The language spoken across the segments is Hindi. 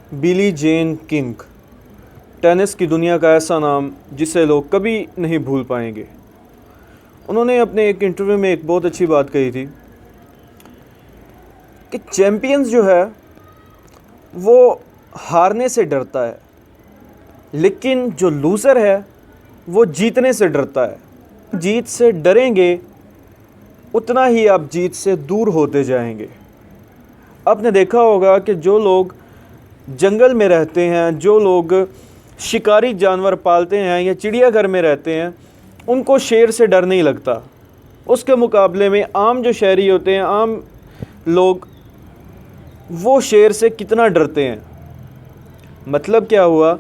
बिली जेन किंग, टेनिस की दुनिया का ऐसा नाम जिसे लोग कभी नहीं भूल पाएंगे। उन्होंने अपने एक इंटरव्यू में एक बहुत अच्छी बात कही थी कि चैम्पियंस जो है वो हारने से डरता है, लेकिन जो लूज़र है वो जीतने से डरता है। जीत से डरेंगे उतना ही आप जीत से दूर होते जाएंगे। आपने देखा होगा कि जो लोग जंगल में रहते हैं, जो लोग शिकारी जानवर पालते हैं या चिड़ियाघर में रहते हैं, उनको शेर से डर नहीं लगता। उसके मुकाबले में आम जो शहरी होते हैं, आम लोग, वो शेर से कितना डरते हैं। मतलब क्या हुआ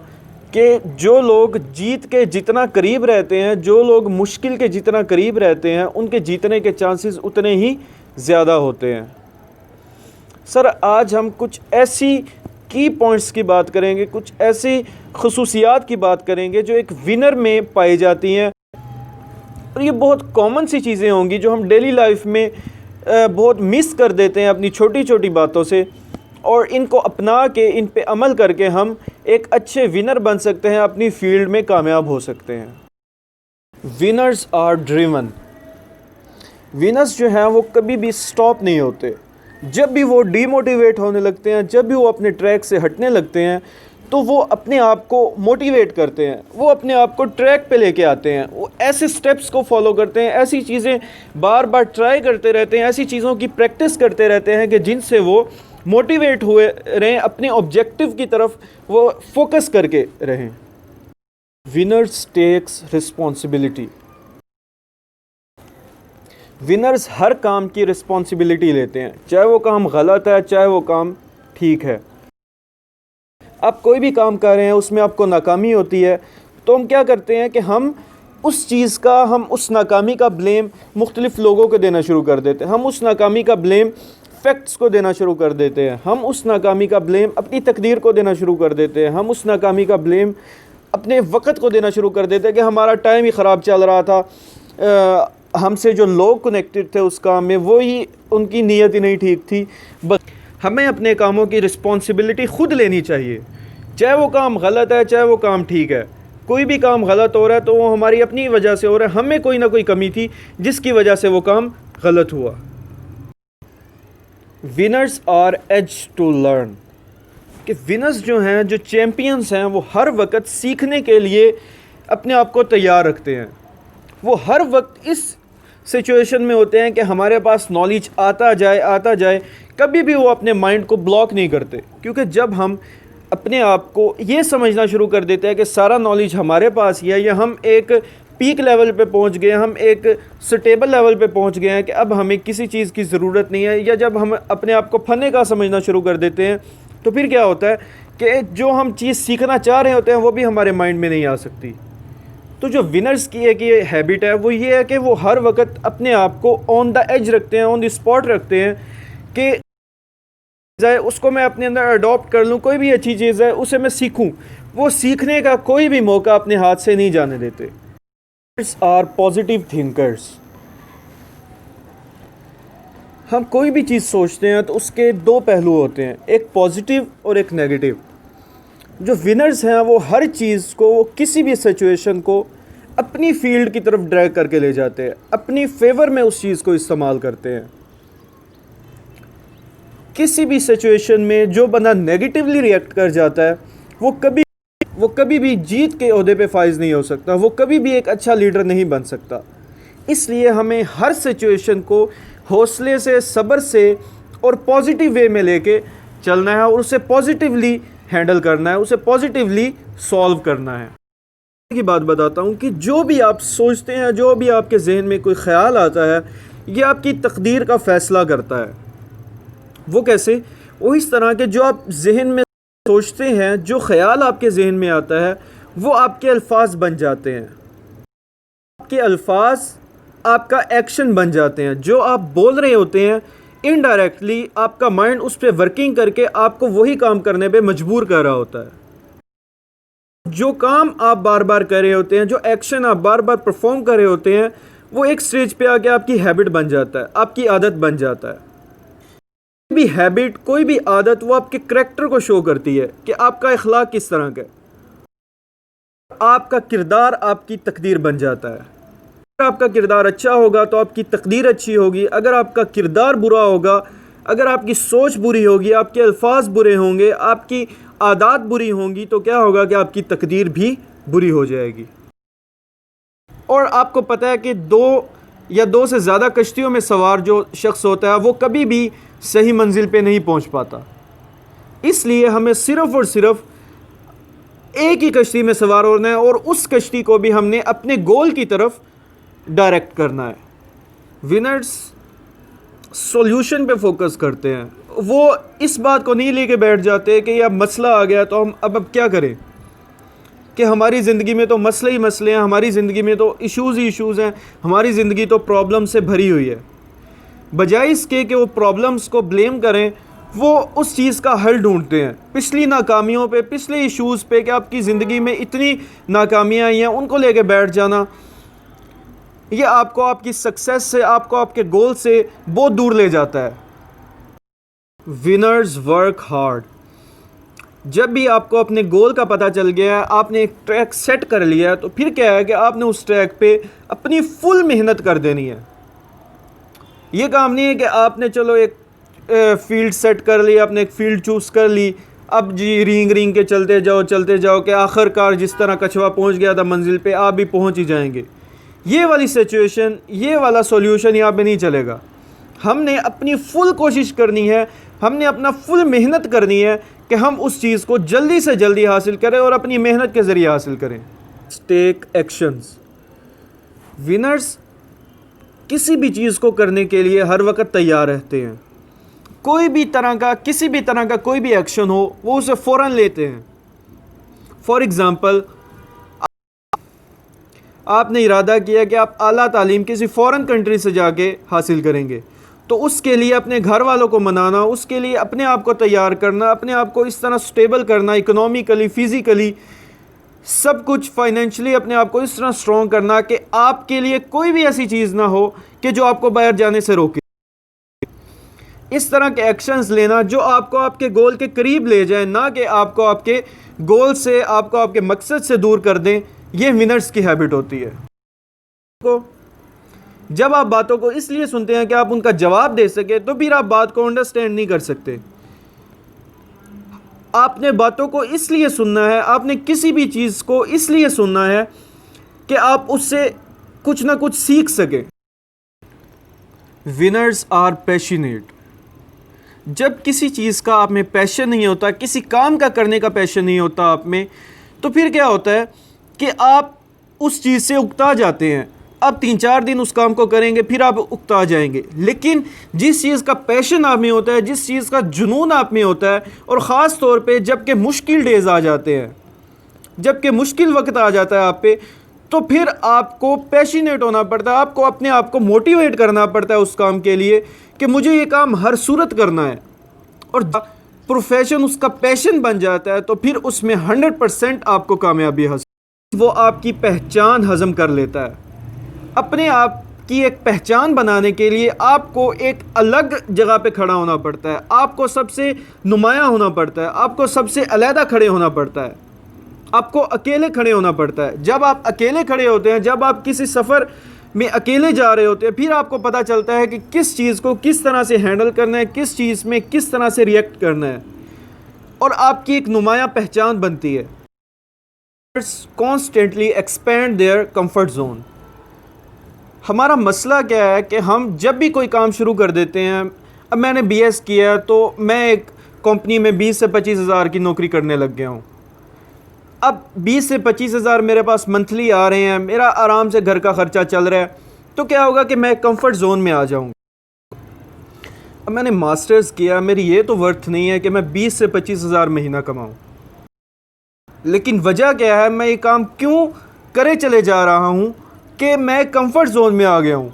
कि जो लोग जीत के जितना करीब रहते हैं, जो लोग मुश्किल के जितना करीब रहते हैं, उनके जीतने के चांसेस उतने ही ज़्यादा होते हैं। सर, आज हम कुछ ऐसी की पॉइंट्स की बात करेंगे, कुछ ऐसी खसूसियात की बात करेंगे जो एक विनर में पाई जाती हैं। और ये बहुत कॉमन सी चीज़ें होंगी जो हम डेली लाइफ में बहुत मिस कर देते हैं अपनी छोटी छोटी बातों से, और इनको अपना के, इन पे अमल करके हम एक अच्छे विनर बन सकते हैं, अपनी फील्ड में कामयाब हो सकते हैं। Winners are driven. विनर्स जो हैं वो कभी भी स्टॉप नहीं होते। जब भी वो डीमोटिवेट होने लगते हैं, जब भी वो अपने ट्रैक से हटने लगते हैं, तो वो अपने आप को मोटिवेट करते हैं, वो अपने आप को ट्रैक पे लेके आते हैं। वो ऐसे स्टेप्स को फॉलो करते हैं, ऐसी चीज़ें बार बार ट्राई करते रहते हैं, ऐसी चीज़ों की प्रैक्टिस करते रहते हैं कि जिनसे वो मोटिवेट हुए रहें, अपने ऑब्जेक्टिव की तरफ वो फोकस करके रहें। Winners takes responsibility. विनर्स हर काम की रिस्पॉन्सिबिलिटी लेते हैं, चाहे वो काम गलत है, चाहे वो काम ठीक है। आप कोई भी काम कर रहे हैं, उसमें आपको नाकामी होती है, तो हम क्या करते हैं कि हम उस नाकामी का ब्लेम मुख्तलिफ़ लोगों को देना शुरू कर देते हैं। हम उस नाकामी का ब्लेम फैक्ट्स को देना शुरू कर देते हैं। हम उस नाकामी का ब्लेम अपनी तकदीर को देना शुरू कर देते हैं। हम उस नाकामी का ब्लेम अपने वक़्त को देना शुरू कर देते हैं कि हमारा टाइम ही ख़राब चल रहा था, हमसे जो लोग कनेक्टेड थे उस काम में, वो ही उनकी नीयत ही नहीं ठीक थी। बस हमें अपने कामों की रिस्पॉन्सिबिलिटी ख़ुद लेनी चाहिए, चाहे वो काम गलत है, चाहे वो काम ठीक है। कोई भी काम गलत हो रहा है तो वो हमारी अपनी वजह से हो रहा है, हमें कोई ना कोई कमी थी जिसकी वजह से वो काम गलत हुआ। Winners are age to learn. कि विनर्स जो हैं, जो चैम्पियंस हैं, वो हर वक्त सीखने के लिए अपने आप को तैयार रखते हैं। वो हर वक्त इस सिचुएशन में होते हैं कि हमारे पास नॉलेज आता जाए, कभी भी वो अपने माइंड को ब्लॉक नहीं करते। क्योंकि जब हम अपने आप को ये समझना शुरू कर देते हैं कि सारा नॉलेज हमारे पास ही है, या हम एक पीक लेवल पे पहुंच गए, हम एक स्टेबल लेवल पे पहुंच गए हैं कि अब हमें किसी चीज़ की ज़रूरत नहीं है, या जब हम अपने आप को फने का समझना शुरू कर देते हैं, तो फिर क्या होता है कि जो हम चीज़ सीखना चाह रहे होते हैं वो भी हमारे माइंड में नहीं आ सकती। तो जो विनर्स की एक ये हैबिट है वो ये है कि वो हर वक्त अपने आप को ऑन द एज रखते हैं, ऑन द स्पॉट रखते हैं कि जाए उसको मैं अपने अंदर अडॉप्ट कर लूँ, कोई भी अच्छी चीज़ है उसे मैं सीखूँ। वो सीखने का कोई भी मौका अपने हाथ से नहीं जाने देते। Are positive thinkers. हम कोई भी चीज़ सोचते हैं तो उसके दो पहलू होते हैं, एक पॉजिटिव और एक नेगेटिव। जो विनर्स हैं वो हर चीज़ को, किसी भी सिचुएशन को अपनी फील्ड की तरफ ड्रैग करके ले जाते हैं, अपनी फेवर में उस चीज़ को इस्तेमाल करते हैं। किसी भी सिचुएशन में जो बंदा नेगेटिवली रिएक्ट कर जाता है वो कभी भी जीत के ओहदे पे फाइज नहीं हो सकता, वो कभी भी एक अच्छा लीडर नहीं बन सकता। इसलिए हमें हर सिचुएशन को हौसले से, सब्र से और पॉजिटिव वे में लेके चलना है, और उसे पॉजिटिवली हैंडल करना है, उसे पॉजिटिवली सॉल्व करना है। की बात बताता हूँ कि जो भी आप सोचते हैं, जो भी आपके जहन में कोई ख्याल आता है, ये आपकी तकदीर का फ़ैसला करता है। वो कैसे? वो इस तरह के जो आप जहन में सोचते हैं, जो ख्याल आपके जहन में आता है, वो आपके अल्फाज बन जाते हैं। आपके अल्फाज आपका एक्शन बन जाते हैं। जो आप बोल रहे होते हैं, इनडायरेक्टली आपका माइंड उस पर वर्किंग करके आपको वही काम करने पे मजबूर कर रहा होता है। जो काम आप बार बार कर रहे होते हैं, जो एक्शन आप बार बार परफॉर्म कर रहे होते हैं, वो एक स्टेज पे आके आपकी हैबिट बन जाता है, आपकी आदत बन जाता है। भी हैबिट, कोई भी आदत, वो आपके करैक्टर को शो करती है कि आपका अखलाक किस तरह का है। आपका किरदार आपकी तकदीर बन जाता है। अगर आपका किरदार अच्छा होगा तो आपकी तकदीर अच्छी होगी। अगर आपका किरदार बुरा होगा, अगर आपकी सोच बुरी होगी, आपके अल्फाज बुरे होंगे, आपकी आदत बुरी होंगी, तो क्या होगा कि आपकी तकदीर भी बुरी हो जाएगी। और आपको पता है कि दो या दो से ज़्यादा कश्तियों में सवार जो शख्स होता है वो कभी भी सही मंजिल पे नहीं पहुंच पाता। इसलिए हमें सिर्फ़ और सिर्फ एक ही कश्ती में सवार होना है और उस कश्ती को भी हमने अपने गोल की तरफ डायरेक्ट करना है। विनर्स सॉल्यूशन पे फोकस करते हैं। वो इस बात को नहीं लेके बैठ जाते कि यह मसला आ गया तो हम अब क्या करें, कि हमारी ज़िंदगी में तो मसले ही मसले हैं, हमारी ज़िंदगी में तो इश्यूज़ ही इश्यूज़ हैं, हमारी ज़िंदगी तो प्रॉब्लम से भरी हुई है। बजाय इसके कि वो प्रॉब्लम्स को ब्लेम करें, वो उस चीज़ का हल ढूंढते हैं पिछली नाकामियों पे, पिछले इश्यूज़ पे कि आपकी ज़िंदगी में इतनी नाकामियाँ आई हैं, उनको लेके बैठ जाना ये आपको आपकी सक्सेस से, आपको आपके गोल से बहुत दूर ले जाता है। Winners work hard. जब भी आपको अपने गोल का पता चल गया है, आपने एक ट्रैक सेट कर लिया है, तो फिर क्या है कि आपने उस ट्रैक पे अपनी फुल मेहनत कर देनी है। ये काम नहीं है कि आपने चलो एक फील्ड सेट कर ली, आपने एक फील्ड चूज़ कर ली, अब जी रिंग के चलते जाओ कि आखिरकार जिस तरह कछुआ पहुंच गया था मंजिल पे, आप भी पहुंच ही जाएंगे। ये वाली सिचुएशन, ये वाला सॉल्यूशन यहाँ पे नहीं चलेगा। हमने अपनी फुल कोशिश करनी है, हमने अपना फुल मेहनत करनी है कि हम उस चीज़ को जल्दी से जल्दी हासिल करें और अपनी मेहनत के ज़रिए हासिल करें। Take actions. विनर्स किसी भी चीज़ को करने के लिए हर वक्त तैयार रहते हैं। कोई भी तरह का, किसी भी तरह का कोई भी एक्शन हो, वो उसे फ़ौरन लेते हैं। फॉर एग्ज़ाम्पल, आपने इरादा किया कि आप आला तालीम किसी फ़ॉरेन कंट्री से जाके हासिल करेंगे, तो उसके लिए अपने घर वालों को मनाना, उसके लिए अपने आप को तैयार करना, अपने आप को इस तरह स्टेबल करना, इकोनॉमिकली, फ़िज़िकली, सब कुछ फाइनेंशियली अपने आप को इस तरह स्ट्रॉन्ग करना कि आपके लिए कोई भी ऐसी चीज़ ना हो कि जो आपको बाहर जाने से रोके। इस तरह के एक्शंस लेना जो आपको आपके गोल के करीब ले जाए, ना कि आपको आपके गोल से, आपको आपके मकसद से दूर कर दें। ये विनर्स की हैबिट होती है। जब आप बातों को इसलिए सुनते हैं कि आप उनका जवाब दे सके, तो फिर आप बात को अंडरस्टैंड नहीं कर सकते। आपने बातों को इसलिए सुनना है, आपने किसी भी चीज़ को इसलिए सुनना है कि आप उससे कुछ ना कुछ सीख सके। Winners are passionate. जब किसी चीज़ का आप में पैशन नहीं होता, किसी काम का करने का पैशन नहीं होता आप में, तो फिर क्या होता है कि आप उस चीज़ से उकता जाते हैं। आप 3-4 दिन उस काम को करेंगे, फिर आप उकता जाएंगे। लेकिन जिस चीज़ का पैशन आप में होता है, जिस चीज़ का जुनून आप में होता है, और ख़ास तौर पे जबकि मुश्किल डेज़ आ जाते हैं, जबकि मुश्किल वक्त आ जाता है आप पे, तो फिर आपको पैशनेट होना पड़ता है। आपको अपने आप को मोटिवेट करना पड़ता है उस काम के लिए कि मुझे ये काम हर सूरत करना है। और प्रोफेशन उसका पैशन बन जाता है, तो फिर उसमें 100% आपको कामयाबी हासिल, वो आपकी पहचान हज़म कर लेता है। अपने आप की एक पहचान बनाने के लिए आपको एक अलग जगह पे खड़ा होना पड़ता है, आपको सबसे नुमायाँ होना पड़ता है, आपको सबसे अलहदा खड़े होना पड़ता है, आपको अकेले खड़े होना पड़ता है। जब आप अकेले खड़े होते हैं, जब आप किसी सफ़र में अकेले जा रहे होते हैं, फिर आपको पता चलता है कि किस चीज़ को किस तरह से हैंडल करना है, किस चीज़ में किस तरह से रिएक्ट करना है, और आपकी एक नुमायाँ पहचान बनती है। Constantly expand there comfort zone. हमारा मसला क्या है कि हम जब भी कोई काम शुरू कर देते हैं, अब मैंने BS किया तो मैं एक कंपनी में 20 से 25 हज़ार की नौकरी करने लग गया हूँ। अब 20 से 25 हज़ार मेरे पास मंथली आ रहे हैं, मेरा आराम से घर का ख़र्चा चल रहा है, तो क्या होगा कि मैं कंफर्ट जोन में आ जाऊँगा। अब मैंने मास्टर्स किया, मेरी ये तो वर्थ नहीं है कि मैं 20 से 25 हज़ार महीना कमाऊँ। लेकिन वजह क्या है, मैं ये काम क्यों करे चले जा रहा हूँ कि मैं कंफर्ट जोन में आ गया हूँ।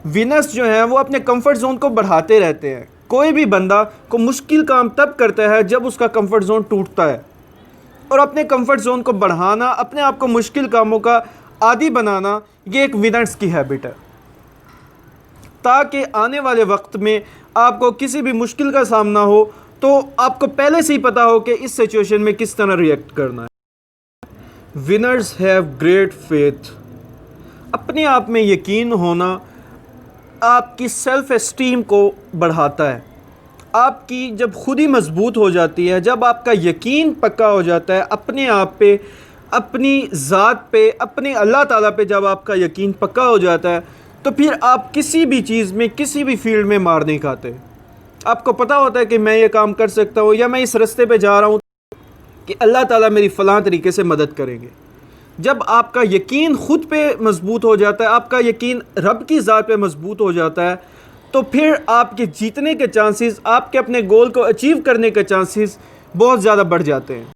विनर्स जो हैं वो अपने कंफर्ट जोन को बढ़ाते रहते हैं। कोई भी बंदा को मुश्किल काम तब करता है जब उसका कंफर्ट जोन टूटता है, और अपने कंफर्ट जोन को बढ़ाना, अपने आप को मुश्किल कामों का आदी बनाना, ये एक विनर्स की हैबिट है, ताकि आने वाले वक्त में आपको किसी भी मुश्किल का सामना हो तो आपको पहले से ही पता हो कि इस सिचुएशन में किस तरह रिएक्ट करना है। Winners have great faith. अपने आप में यकीन होना आपकी सेल्फ एस्टीम को बढ़ाता है। आपकी जब खुद ही मजबूत हो जाती है, जब आपका यकीन पक्का हो जाता है अपने आप पे, अपनी ज़ात पे, अपने अल्लाह ताला पे, जब आपका यकीन पक्का हो जाता है तो फिर आप किसी भी चीज़ में, किसी भी फील्ड में मार नहीं खाते। आपको पता होता है कि मैं ये काम कर सकता हूँ, या मैं इस रास्ते पे जा रहा हूँ कि अल्लाह ताला मेरी फ़लाँ तरीके से मदद करेंगे। जब आपका यकीन खुद पे मजबूत हो जाता है, आपका यकीन रब की ज़ात पे मजबूत हो जाता है, तो फिर आपके जीतने के चांसेस, आपके अपने गोल को अचीव करने के चांसेस बहुत ज़्यादा बढ़ जाते हैं।